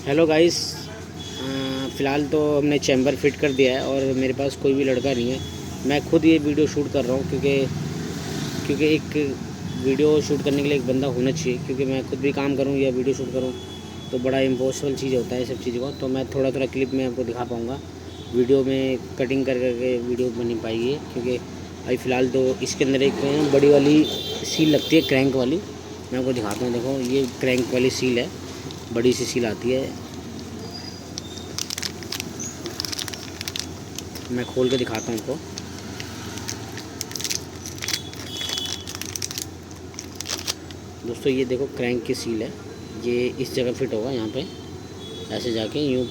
Hello guys. फ़िलहाल तो हमने चैम्बर फिट कर दिया है और मेरे पास कोई भी लड़का नहीं है। मैं खुद ये वीडियो शूट कर रहा हूँ क्योंकि एक वीडियो शूट करने के लिए एक बंदा होना चाहिए, क्योंकि मैं खुद भी काम करूँ या वीडियो शूट करूँ तो बड़ा इम्पॉसिबल चीज़ होता है सब चीज़ों को। तो मैं थोड़ा थोड़ा क्लिप में आपको दिखा पाऊँगा, वीडियो में कटिंग कर करके वीडियो बन नहीं पाएगी, क्योंकि अभी फ़िलहाल तो इसके अंदर एक बड़ी वाली सील लगती है, क्रैंक वाली। मैं आपको दिखाता हूँ, देखो ये क्रैंक वाली सील है, बड़ी सी सील आती है। मैं खोल के दिखाता हूँ आपको। दोस्तों ये देखो क्रैंक की सील है, ये इस जगह फिट होगा, यहाँ पे ऐसे जाके यूँ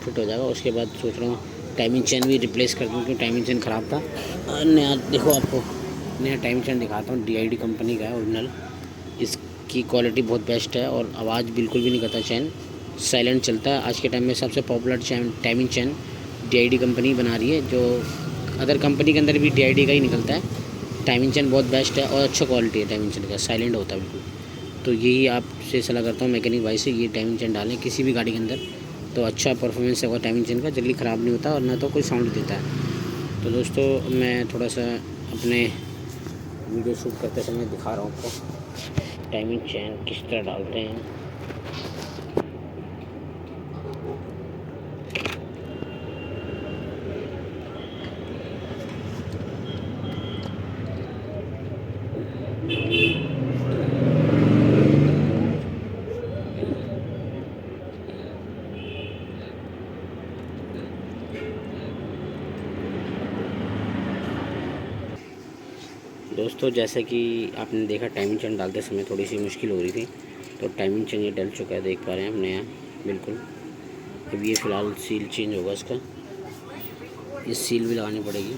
फिट हो जाएगा। उसके बाद सोच रहा हूँ टाइमिंग चेन भी रिप्लेस कर दूँ, क्योंकि टाइमिंग चेन ख़राब था। और नया देखो, आपको नया टाइमिंग चेन दिखाता हूँ, DID कंपनी का है ओरिजिनल। इसकी क्वालिटी बहुत बेस्ट है और आवाज़ बिल्कुल भी नहीं करता, चेन साइलेंट चलता है। आज के टाइम में सबसे popular timing chain DID company बना रही है, जो अदर कंपनी के अंदर भी DID का ही निकलता है। टाइमिंग चेन बहुत बेस्ट है और अच्छा क्वालिटी है टाइमिंग चेन का, साइलेंट होता है बिल्कुल। तो यही आपसे सलाह करता हूँ मैकेनिक भाई से, ये टाइमिंग चेन डालें किसी भी गाड़ी के अंदर, तो अच्छा परफॉर्मेंस होगा टाइमिंग चेन का, जल्दी ख़राब नहीं होता और ना तो कोई साउंड देता है। तो दोस्तों मैं थोड़ा सा अपने वीडियो शूट करते समय दिखा रहा हूँ आपको टाइमिंग चेन किस तरह डालते हैं। दोस्तों जैसे कि आपने देखा, टाइमिंग चेन डालते समय थोड़ी सी मुश्किल हो रही थी, तो टाइमिंग चेन ये डल चुका है, देख पा रहे हैं आप नया बिल्कुल। अब ये फ़िलहाल सील चेंज होगा इसका, ये सील भी लगानी पड़ेगी।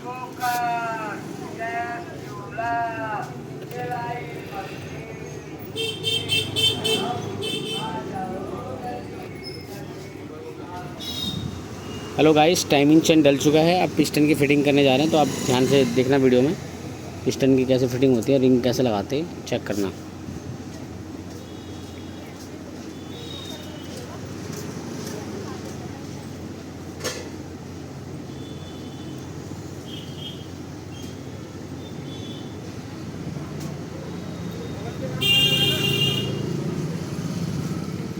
हेलो गाइस, टाइमिंग चेन डल चुका है, अब पिस्टन की फ़िटिंग करने जा रहे हैं। तो आप ध्यान से देखना वीडियो में, पिस्टन की कैसे फ़िटिंग होती है, रिंग कैसे लगाते हैं, चेक करना।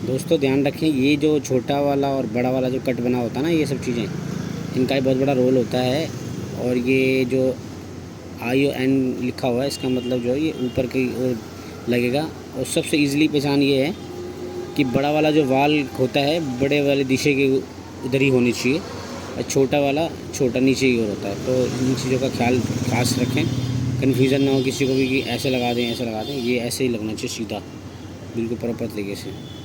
दोस्तों ध्यान रखें, ये जो छोटा वाला और बड़ा वाला जो कट बना होता है ना, ये सब चीज़ें, इनका ही बहुत बड़ा रोल होता है। और ये जो ION लिखा हुआ है, इसका मतलब जो है ये ऊपर की ओर लगेगा। और सबसे ईज़िली पहचान ये है कि बड़ा वाला जो वाल होता है, बड़े वाले दिशे के उधर ही होनी चाहिए, और छोटा वाला छोटा नीचे की ओर होता है। तो इन चीज़ों का ख्याल खास रखें, कन्फ्यूज़न ना हो किसी को भी कि ऐसे लगा दें ऐसे लगा दें। ये ऐसे ही लगना चाहिए, सीधा बिल्कुल प्रॉपर तरीके से।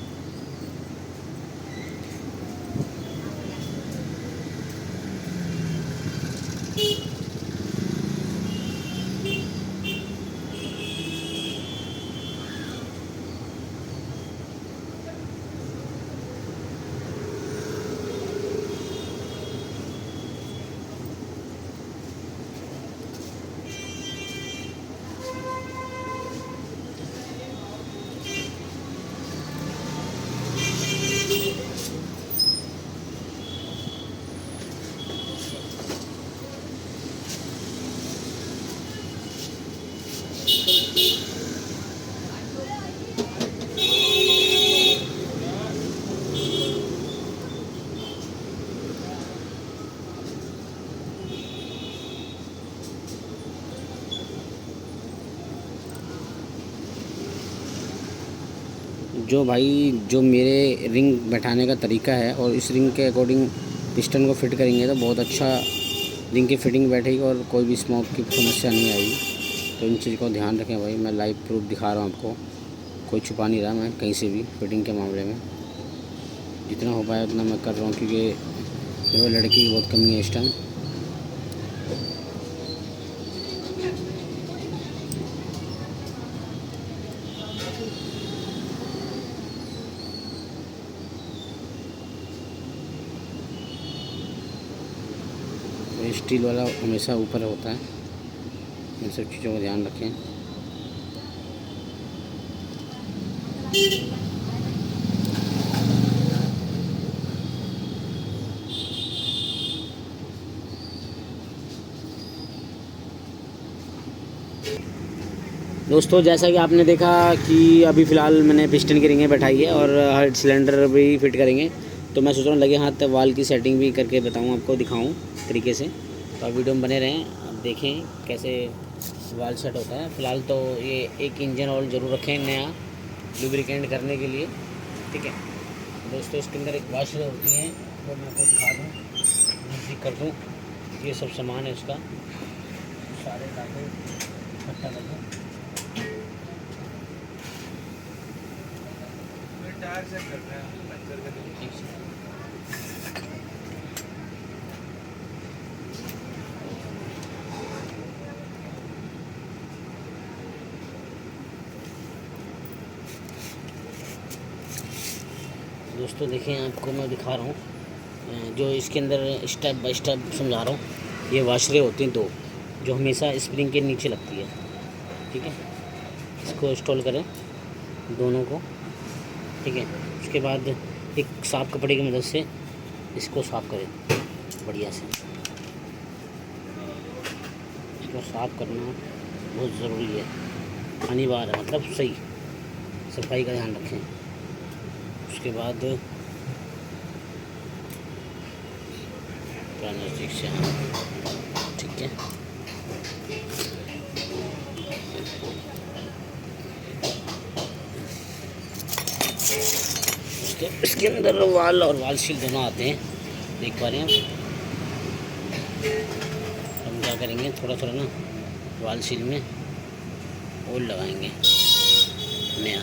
जो भाई जो मेरे रिंग बैठाने का तरीका है और इस रिंग के अकॉर्डिंग पिस्टन को फिट करेंगे तो बहुत अच्छा रिंग की फिटिंग बैठेगी और कोई भी स्मोक की समस्या नहीं आएगी। तो इन चीज़ को ध्यान रखें भाई, मैं लाइव प्रूफ दिखा रहा हूँ आपको, कोई छुपा नहीं रहा मैं कहीं से भी। फिटिंग के मामले में जितना हो पाया उतना मैं कर रहा हूँ, क्योंकि मेरे लड़की की बहुत कमी है इस टाइम। स्टील वाला हमेशा ऊपर होता है, इन सब चीज़ों का ध्यान रखें। दोस्तों जैसा कि आपने देखा कि अभी फ़िलहाल मैंने पिस्टन की रिंगें बैठाई है और हर सिलेंडर भी फिट करेंगे, तो मैं सोच रहा हूँ लगे हाथ वाल की सेटिंग भी करके बताऊँ आपको, दिखाऊँ तरीके से। तो आप वीडियो में बने रहें, आप देखें कैसे वाल सेट होता है। फ़िलहाल तो ये एक इंजन ऑयल ज़रूर रखें नया लुब्रिकेंट करने के लिए, ठीक है दोस्तों। इसके अंदर एक वाशर होती हैं, वो मैं आपको दिखा दूँ, नज़दीक कर दूँ। ये सब सामान है उसका, सारे डाले इकट्ठा कर दूँ। टायर चेक करते हैं पंचर का ठीक से। दोस्तों देखें, आपको मैं दिखा रहा हूँ जो इसके अंदर स्टेप बाय स्टेप समझा रहा हूँ। ये वाशरें होती हैं दो, जो हमेशा स्प्रिंग के नीचे लगती है, ठीक है। इसको इंस्टॉल करें दोनों को, ठीक है। उसके बाद एक साफ कपड़े की मदद से इसको साफ़ करें बढ़िया से। इसको साफ़ करना बहुत ज़रूरी है, अनिवार्य है, मतलब सही सफाई का ध्यान रखें। उसके बाद नज़दीक से, ठीक है। इसके अंदर वाल और वाल शील दोनों आते हैं, देख पा रहे हैं आप। हम क्या करेंगे, थोड़ा थोड़ा ना वाल शील में ऑयल लगाएंगे नया,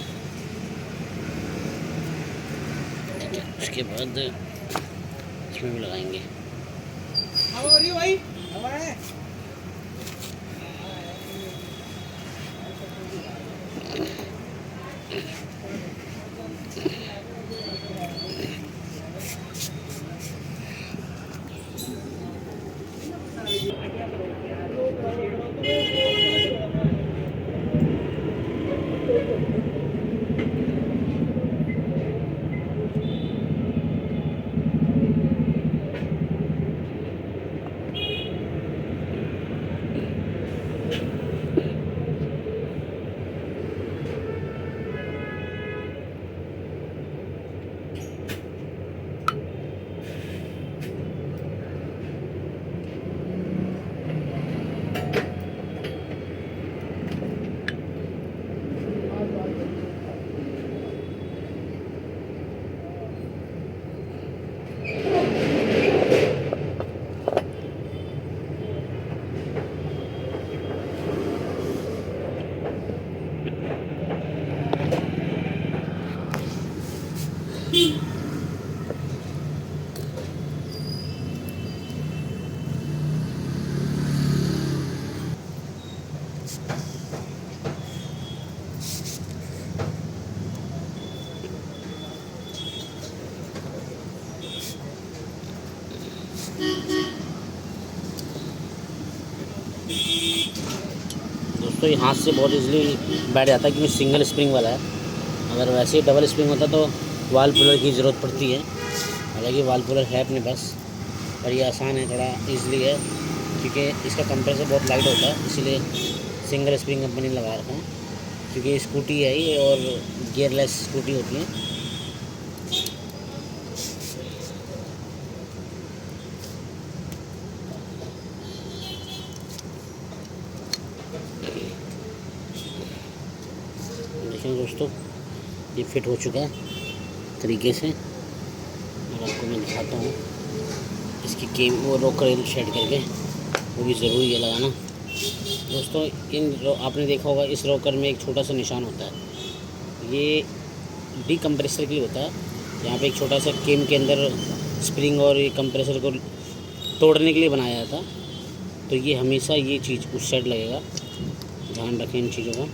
ठीक है। उसके बाद इसमें भी लगाएंगे। दोस्तों ये हाथ से बहुत इजीली बैठ जाता है क्योंकि सिंगल स्प्रिंग वाला है। अगर वैसे ही डबल स्प्रिंग होता तो वाल पुलर की ज़रूरत पड़ती है। हालांकि वाल पुलर है अपने पास, पर ये आसान है, थोड़ा इजीली है क्योंकि इसका कंप्रेसर बहुत लाइट होता है, इसीलिए सिंगल स्प्रिंग कंपनी लगा रखा है। क्योंकि स्कूटी है ये और गियरलेस स्कूटी होती है। देखिए दोस्तों, ये फिट हो चुका है तरीके से, और आपको मैं दिखाता हूँ इसकी केम वो रॉकर शेड करके, वो भी ज़रूरी है लगाना। दोस्तों आपने देखा होगा इस रॉकर में एक छोटा सा निशान होता है, ये डीकम्प्रेसर के लिए होता है। यहाँ पे एक छोटा सा केम के अंदर स्प्रिंग और ये कंप्रेसर को तोड़ने के लिए बनाया था, तो ये हमेशा ये चीज़ उस साइड लगेगा, ध्यान रखें इन चीज़ों का।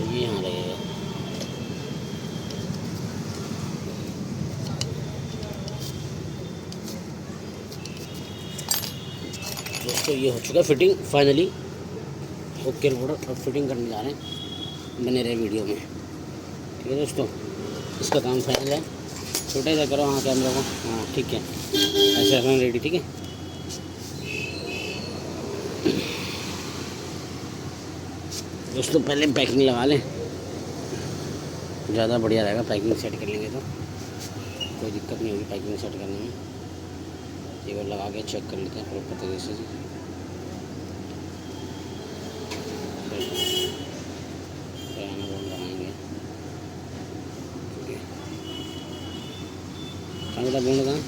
ये यहाँ लगेगा। दोस्तों ये हो चुका है फिटिंग फाइनली, ओके रिपोर्टर। अब फिटिंग करने जा रहे हैं। बने रहे वीडियो में। ठीक है दोस्तों, इसका काम फाइनल है। छोटा सा करो हाँ कैमरा को, हाँ ठीक है, ऐसे रखना रेडी। ठीक है दोस्तों, पहले पैकिंग लगा लें, ज़्यादा बढ़िया रहेगा। पैकिंग सेट कर लेंगे तो कोई दिक्कत नहीं होगी पैकिंग सेट करने में। एक बार लगा के चेक कर लेते हैं प्रॉपर तरीके से। लगाएंगे कहाँ बेटा बोल कहाँ।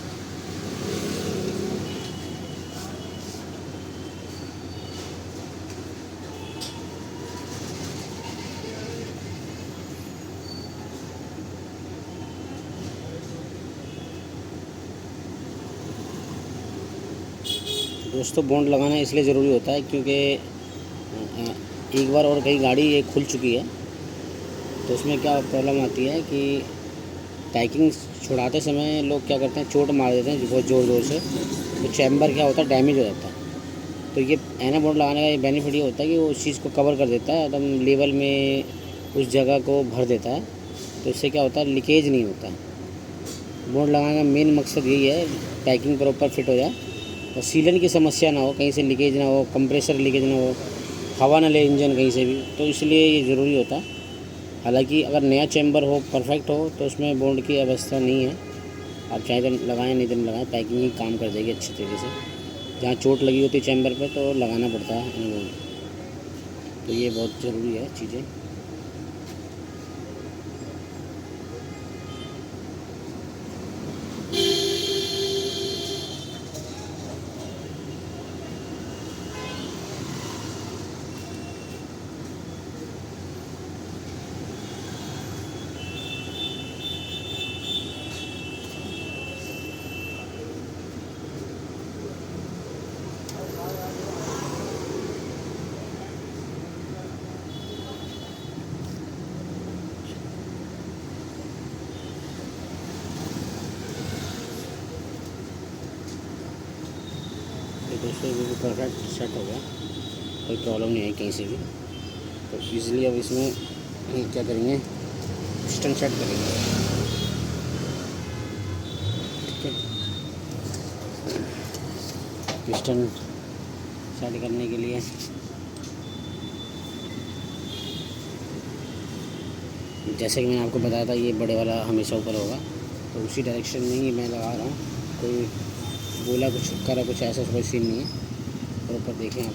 दोस्तों बॉन्ड लगाना इसलिए ज़रूरी होता है क्योंकि एक बार और कई गाड़ी एक खुल चुकी है, तो उसमें क्या प्रॉब्लम आती है कि पैकिंग छुड़ाते समय लोग क्या करते हैं, चोट मार देते हैं बहुत ज़ोर ज़ोर से, तो चैम्बर क्या होता है डैमेज हो जाता है। तो ये एना बॉन्ड लगाने का ये बेनिफिट ये होता है कि वो उस चीज़ को कवर कर देता है, एकदम लेवल में उस जगह को भर देता है। तो इससे क्या होता है, लीकेज नहीं होता। बॉन्ड लगाने का मेन मकसद यही है, पैकिंग प्रॉपर फिट हो जाए और सीलन की समस्या ना हो, कहीं से लीकेज ना हो, कंप्रेसर लीकेज ना हो, हवा ना ले इंजन कहीं से भी। तो इसलिए ये ज़रूरी होता है। हालांकि अगर नया चैम्बर हो, परफेक्ट हो, तो उसमें बॉन्ड की अवस्था नहीं है। आप चाहे तो लगाएं नहीं तो नहीं लगाएं, पैकिंग ही काम कर देगी अच्छे तरीके से। जहाँ चोट लगी होती है चैम्बर पे तो लगाना पड़ता है बॉन्ड। तो ये बहुत ज़रूरी है चीज़ें। दोस्तों बिल्कुल परफेक्ट सेट हो गया, कोई प्रॉब्लम नहीं आई कहीं से भी। तो इजीली अब इसमें क्या करेंगे, पिस्टन सेट करेंगे। ठीक है, पिस्टन सेट करने के लिए जैसे कि मैंने आपको बताया था, ये बड़े वाला हमेशा ऊपर होगा, तो उसी डायरेक्शन में ही मैं लगा रहा हूँ। कोई बोला कुछ करा कुछ ऐसा कोई सीन नहीं है। प्रॉपर देखें आप।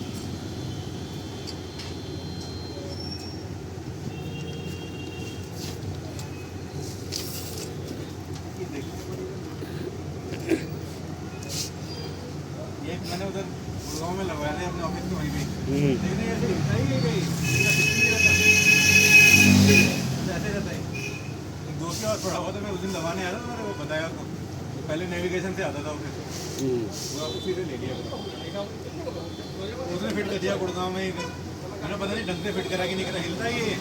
ये मैंने उधर गुड़गांव में लगवाया था अपने ऑफिस में, वहीं पे लेकिन ऐसे दिखता ही नहीं कहीं, ऐसे रहता है। एक दोस्त के पास पड़ा हुआ था, मैं उस दिन लगाने आया था, मैंने वो बताया उसको, पहले नेविगेशन से आता था ऑफिस, वो उसी से ले लिया उसने फिट कर दिया गुड़गांव में। मैंने पता नहीं ढंग से फिट करा कि नहीं करा, हिलता ही है।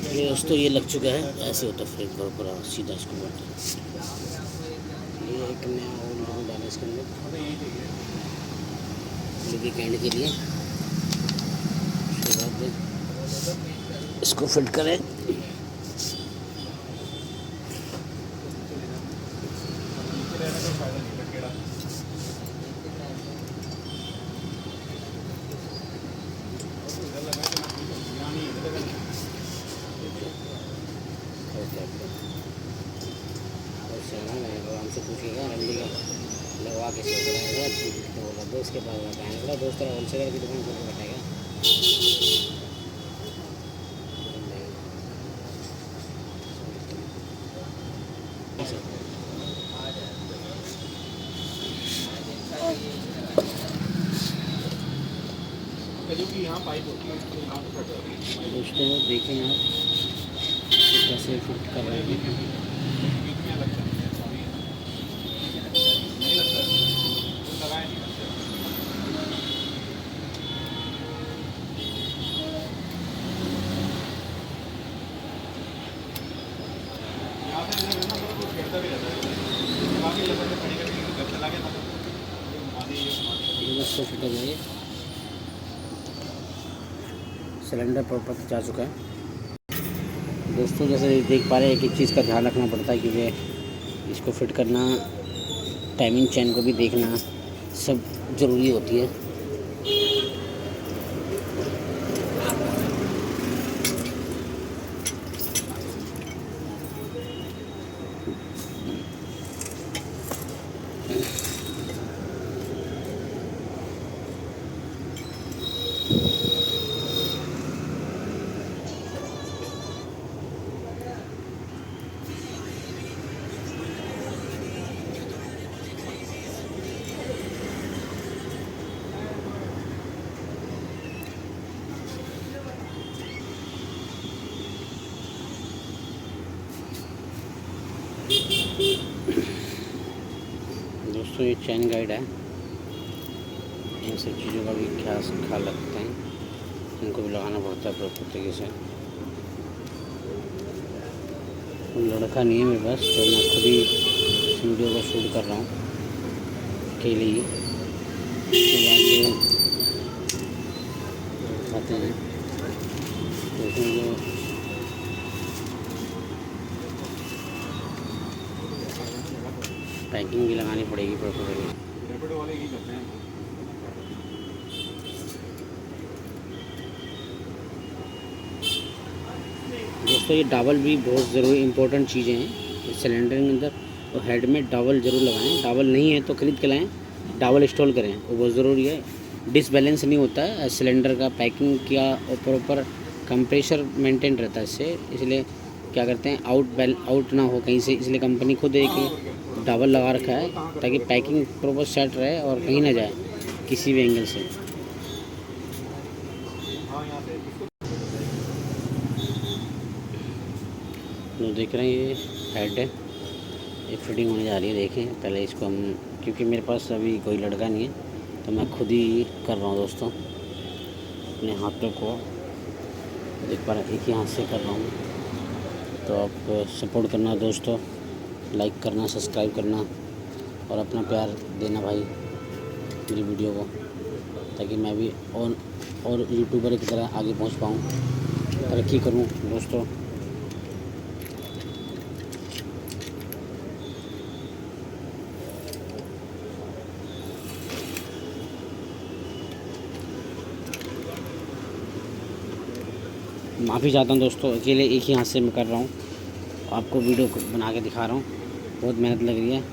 ये दोस्तों ये लग चुका है, ऐसे होता है फ्रेम पर पूरा सीधा इसको बैठा। ये एक नया और लोगों डाला इसके अंदर लुब्रिकेंट के लिए। उसके बाद इसको फिट करें। हमसे पूछेगा रंडी का लगवा के सोच रहा है, तो बोला दोस्त के पास बताएंगे, बोला दोस्त तेरा होलसेलर की दुकान खोल के बताएगा। यहाँ पाइप होती है, दोस्तों देखें आप कैसे फिट कर रहे हैं। फिट हो जाएगी। सिलेंडर प्रॉपर जा चुका है दोस्तों। जैसे देख पा रहे हैं एक चीज़ का ध्यान रखना पड़ता है क्योंकि इसको फिट करना, टाइमिंग चेन को भी देखना सब ज़रूरी होती है। दोस्तों ये चैन गाइड है, इन सब चीज़ों का भी ख्याल रखते हैं, इनको भी लगाना पड़ता है प्रॉपर तरीके से। लड़का नहीं है मेरे पास तो मैं खुद ही वीडियो का शूट कर रहा हूँ अकेले ही। उसके बाद दिखाते हैं तो इसमें जो पैकिंग भी लगानी पड़ेगी प्रॉपर। रैपिडो वाले यही करते हैं। दोस्तों ये डावल भी बहुत ज़रूरी इम्पोर्टेंट चीज़ें हैं सिलेंडर के अंदर, तो हेड में डावल ज़रूर लगाएं। डावल नहीं है तो ख़रीद के लाएं, डावल इंस्टॉल करें, वो बहुत ज़रूरी है। डिसबैलेंस नहीं होता है सिलेंडर का, पैकिंग किया और प्रॉपर कंप्रेशर मेंटेन रहता है इससे, इसलिए क्या करते हैं आउट ना हो कहीं से, इसलिए कंपनी खुद एक डावल लगा रखा है ताकि पैकिंग प्रॉपर सेट रहे और कहीं ना जाए किसी भी एंगल से। तो देख रहे हैं ये हेड है, ये फिटिंग होने जा रही है। देखें पहले इसको हम, क्योंकि मेरे पास अभी कोई लड़का नहीं है तो मैं खुद ही कर रहा हूँ दोस्तों। अपने हाथों को देख पा रहे एक ही हाथ से कर रहा हूँ, तो आप सपोर्ट करना दोस्तों, लाइक करना, सब्सक्राइब करना और अपना प्यार देना भाई मेरी वीडियो को, ताकि मैं भी और यूट्यूबर की तरह आगे पहुँच पाऊँ, तरक्की करूँ दोस्तों। माफ़ी चाहता हूँ दोस्तों, अकेले एक ही हाथ से मैं कर रहा हूँ, आपको वीडियो बना के दिखा रहा हूँ, बहुत मेहनत लग रही है।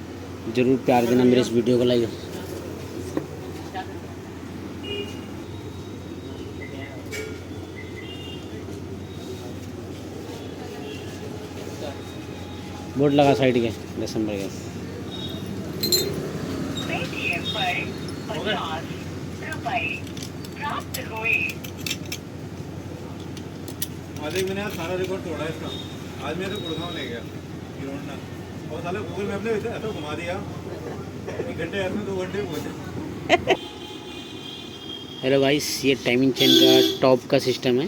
ज़रूर प्यार देना मेरे इस वीडियो को लाइक। बोर्ड लगा साइड के दिसंबर के आज एक मैंने सारा रिकॉर्ड तोड़ा इसका। आज मेरे गुड़गांव ले गया गिरोना, और साले गूगल मैप ने ऐसा घुमा दिया, 1 घंटे ऐसे 2 घंटे पहुँचे। हेलो गाइस, ये टाइमिंग चेन का टॉप का सिस्टम है,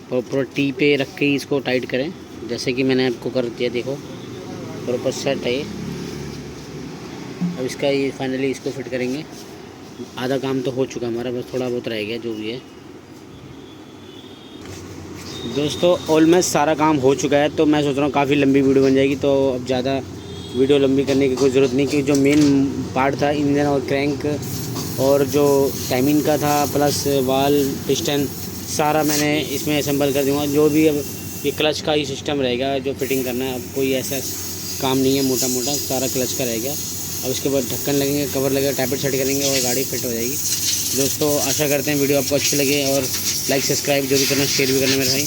प्रॉपर टी पे रख के इसको टाइट करें, जैसे कि मैंने आपको कर दिया। देखो प्रॉपर सेट है ये। अब इसका ये फाइनली इसको फिट करेंगे। आधा काम तो हो चुका हमारा, बस थोड़ा बहुत रह गया जो भी है दोस्तों। ऑलमोस्ट सारा काम हो चुका है, तो मैं सोच रहा हूँ काफ़ी लंबी वीडियो बन जाएगी, तो अब ज़्यादा वीडियो लंबी करने की कोई ज़रूरत नहीं, क्योंकि जो मेन पार्ट था इंजन और क्रैंक और जो टाइमिंग का था प्लस वाल पिस्टन सारा मैंने इसमें असेंबल कर दूँगा। जो भी अब ये क्लच का ही सिस्टम रहेगा जो फिटिंग करना है, अब कोई ऐसा काम नहीं है, मोटा मोटा सारा क्लच का रहेगा। अब उसके बाद ढक्कन लगेंगे, कवर लगेगा, टैपेट सेट करेंगे और गाड़ी फिट हो जाएगी दोस्तों। आशा करते हैं वीडियो आपको अच्छी लगे और लाइक सब्सक्राइब जो भी करना शेयर भी करना मेरे भाई।